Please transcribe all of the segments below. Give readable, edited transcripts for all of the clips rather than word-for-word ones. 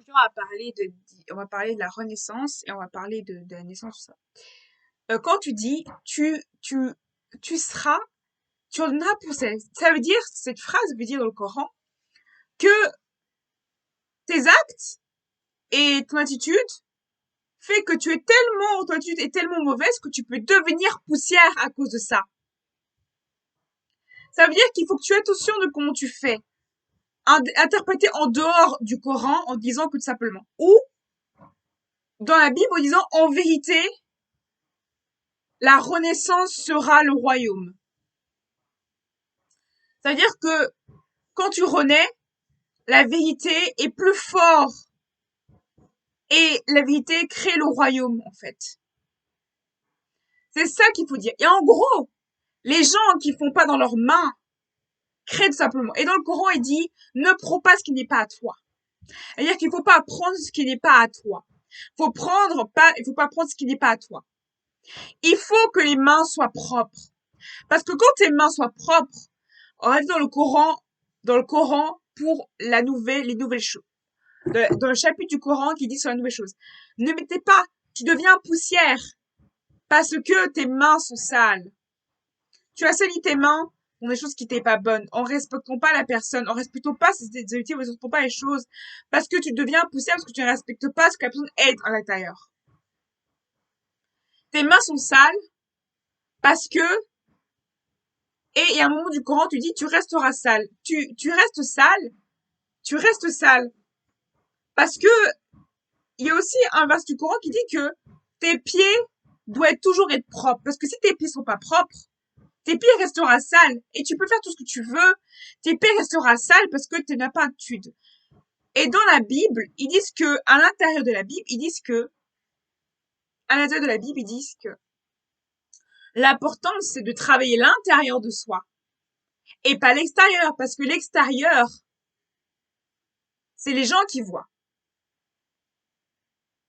On va parler de la Renaissance et on va parler de la naissance, tout ça. Quand tu dis tu seras, tu ordonneras pour ça veut dire, cette phrase veut dire dans le Coran que tes actes et ton attitude fait que ton attitude est tellement mauvaise que tu peux devenir poussière à cause de ça. Ça veut dire qu'il faut que tu aies attention de comment tu fais. Interpréter en dehors du Coran en disant que tout simplement. Ou dans la Bible en disant en vérité, la Renaissance sera le royaume. C'est-à-dire que quand tu renais, la vérité est plus forte et la vérité crée le royaume en fait. C'est ça qu'il faut dire. Et en gros, les gens qui font pas dans leurs mains créent tout simplement. Et dans le Coran, il dit ne prends pas ce qui n'est pas à toi. C'est-à-dire qu'il faut pas prendre ce qui n'est pas à toi. Il faut pas prendre ce qui n'est pas à toi. Il faut que les mains soient propres. Parce que quand tes mains soient propres, on reste dans le Coran pour les nouvelles choses. Dans le chapitre du Coran qui dit sur la nouvelle chose. Ne mettez pas, tu deviens poussière parce que tes mains sont sales. Tu as sali tes mains pour des choses qui n'étaient pas bonnes, en respectant pas la personne, en respectant pas ses activités, en respectant pas les choses, parce que tu deviens poussière, parce que tu ne respectes pas ce que la personne est à l'intérieur. Tes mains sont sales parce que, et il y a un moment du Coran, tu dis, tu resteras sale. Tu restes sale. Parce que, il y a aussi un verset du Coran qui dit que tes pieds doivent toujours être propres. Parce que si tes pieds sont pas propres, tes pieds resteront sales. Et tu peux faire tout ce que tu veux. Tes pieds resteront sales parce que tu n'as pas d'étude. Et dans la Bible, ils disent que, à l'intérieur de la Bible, ils disent que l'important, c'est de travailler l'intérieur de soi. Et pas l'extérieur. Parce que l'extérieur, c'est les gens qui voient.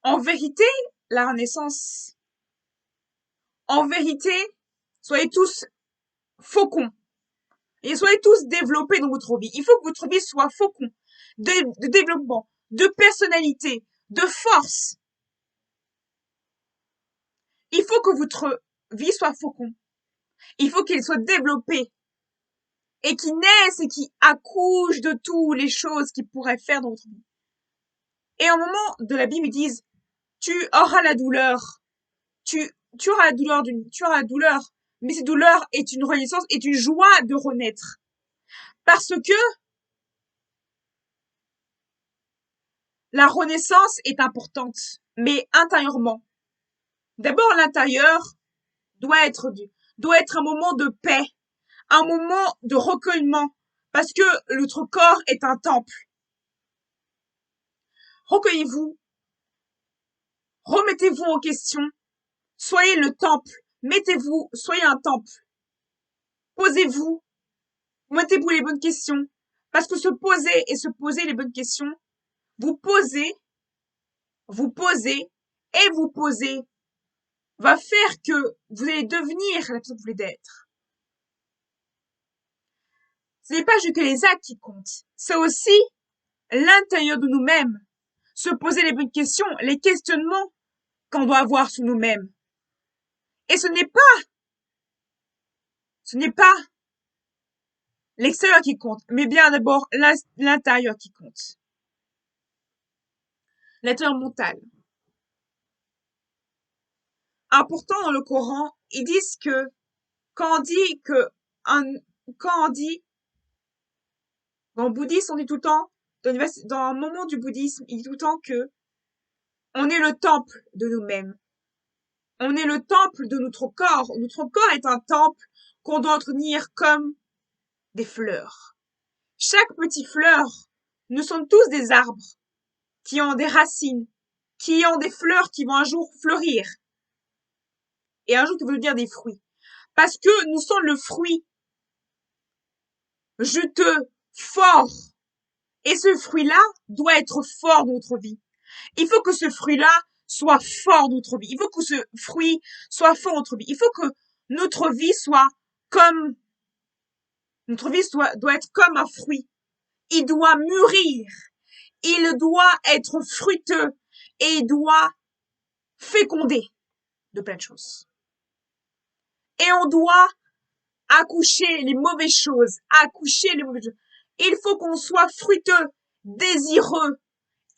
En vérité, la Renaissance, en vérité, soyez tous faucons. Et soyez tous développés dans votre vie. Il faut que votre vie soit faucon. De développement, de personnalité, de force. Il faut que votre vie soit faucon. Il faut qu'elle soit développée. Et qui naisse et qui accouche de toutes les choses qu'il pourrait faire dans votre vie. Et au moment de la Bible, ils disent, tu auras la douleur. Tu auras la douleur. Mais cette douleur est une renaissance, est une joie de renaître. Parce que la renaissance est importante, mais intérieurement. D'abord, l'intérieur doit être un moment de paix, un moment de recueillement, parce que notre corps est un temple. Recueillez-vous, remettez-vous en question, soyez le temple, soyez un temple. Posez-vous, mettez-vous les bonnes questions, parce que se poser les bonnes questions, vous posez et vous posez va faire que vous allez devenir la personne que vous voulez être. Ce n'est pas juste que les actes qui comptent, c'est aussi l'intérieur de nous-mêmes. Se poser les bonnes questions, les questionnements qu'on doit avoir sur nous-mêmes. Et ce n'est pas l'extérieur qui compte, mais bien d'abord l'intérieur qui compte. L'intérieur mental. Important dans le Coran, ils disent que quand on dit dans le bouddhisme, on dit tout le temps, dans un moment du bouddhisme, il dit tout le temps que on est le temple de nous-mêmes. On est le temple de notre corps. Notre corps est un temple qu'on doit entretenir comme des fleurs. Chaque petite fleur, nous sommes tous des arbres qui ont des racines, qui ont des fleurs qui vont un jour fleurir. Et un jour qui vont dire des fruits. Parce que nous sommes le fruit juteux, fort. Et ce fruit-là doit être fort dans notre vie. Il faut que ce fruit-là soit fort dans notre vie. Il faut que ce fruit soit fort dans notre vie. Il faut que notre vie doit être comme un fruit. Il doit mûrir. Il doit être fructueux et il doit féconder de plein de choses. Et on doit accoucher les mauvaises choses, accoucher les mauvaises choses. Il faut qu'on soit fructueux, désireux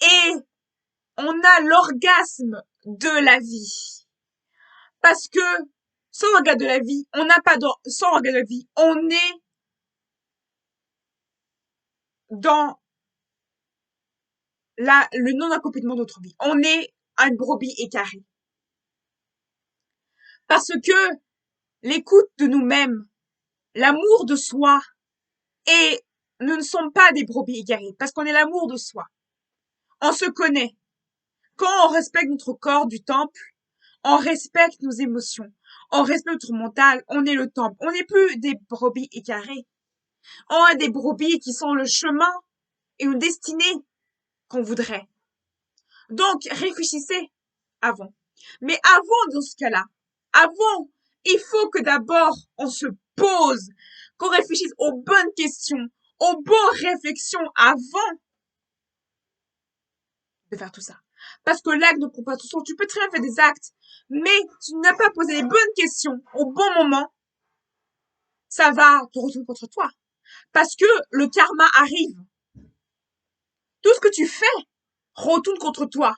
et on a l'orgasme de la vie. Parce que sans orgasme de la vie, on n'a pas sans orgasme de la vie, on est dans le non-accomplissement de notre vie. On est un brebis égaré. Parce que l'écoute de nous-mêmes, l'amour de soi, et nous ne sommes pas des brebis égarés, parce qu'on est l'amour de soi. On se connaît. Quand on respecte notre corps du temple, on respecte nos émotions, on respecte notre mental, on est le temple. On n'est plus des brebis égarés. On est des brebis qui sont le chemin et une destinée qu'on voudrait. Donc, réfléchissez avant. Mais avant, dans ce cas-là, avant, il faut que d'abord, on se pose, qu'on réfléchisse aux bonnes questions, aux bonnes réflexions avant de faire tout ça. Parce que l'acte ne prend pas tout son. Tu peux très bien faire des actes, mais tu n'as pas posé les bonnes questions au bon moment, ça va te retourner contre toi. Parce que le karma arrive. Tout ce que tu fais retourne contre toi.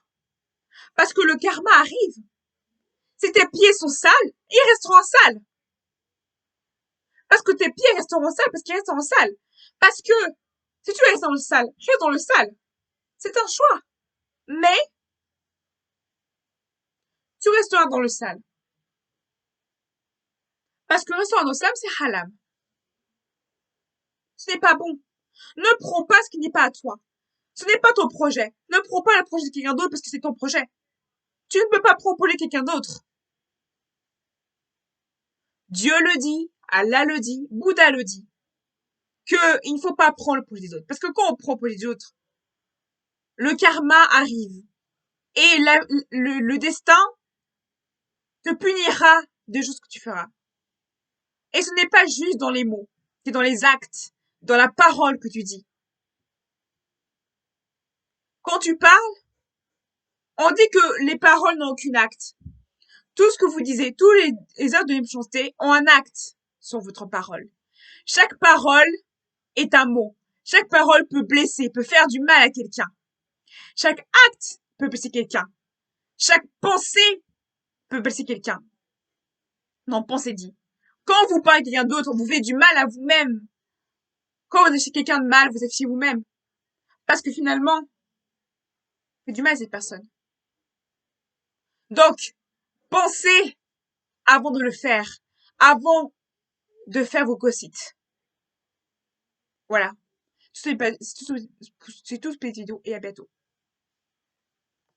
Parce que le karma arrive. Si tes pieds sont sales, ils resteront sales. Parce que tes pieds resteront sales, parce qu'ils resteront sales. Parce que si tu restes dans le sale, reste dans le sale. C'est un choix. Mais tu resteras dans le sale. Parce que rester dans le sale, c'est haram. Ce n'est pas bon. Ne prends pas ce qui n'est pas à toi. Ce n'est pas ton projet. Ne prends pas le projet de quelqu'un d'autre parce que c'est ton projet. Tu ne peux pas proposer quelqu'un d'autre. Dieu le dit, Allah le dit, Bouddha le dit, qu'il ne faut pas prendre le projet des autres. Parce que quand on prend le projet des autres, le karma arrive. Et le destin te punira des choses que tu feras. Et ce n'est pas juste dans les mots, c'est dans les actes, dans la parole que tu dis. Quand tu parles, on dit que les paroles n'ont aucun acte. Tout ce que vous disiez, tous les actes de méchanceté ont un acte sur votre parole. Chaque parole est un mot. Chaque parole peut blesser, peut faire du mal à quelqu'un. Chaque acte peut blesser quelqu'un. Chaque pensée peut blesser quelqu'un. Non, pensez dit. Quand vous parlez de quelqu'un d'autre, vous faites du mal à vous-même. Quand vous êtes chez quelqu'un de mal, vous êtes chez vous-même. Parce que finalement, vous faites du mal à cette personne. Donc, pensez avant de le faire. Avant de faire vos gossips. Voilà. C'est tout pour cette vidéo et à bientôt.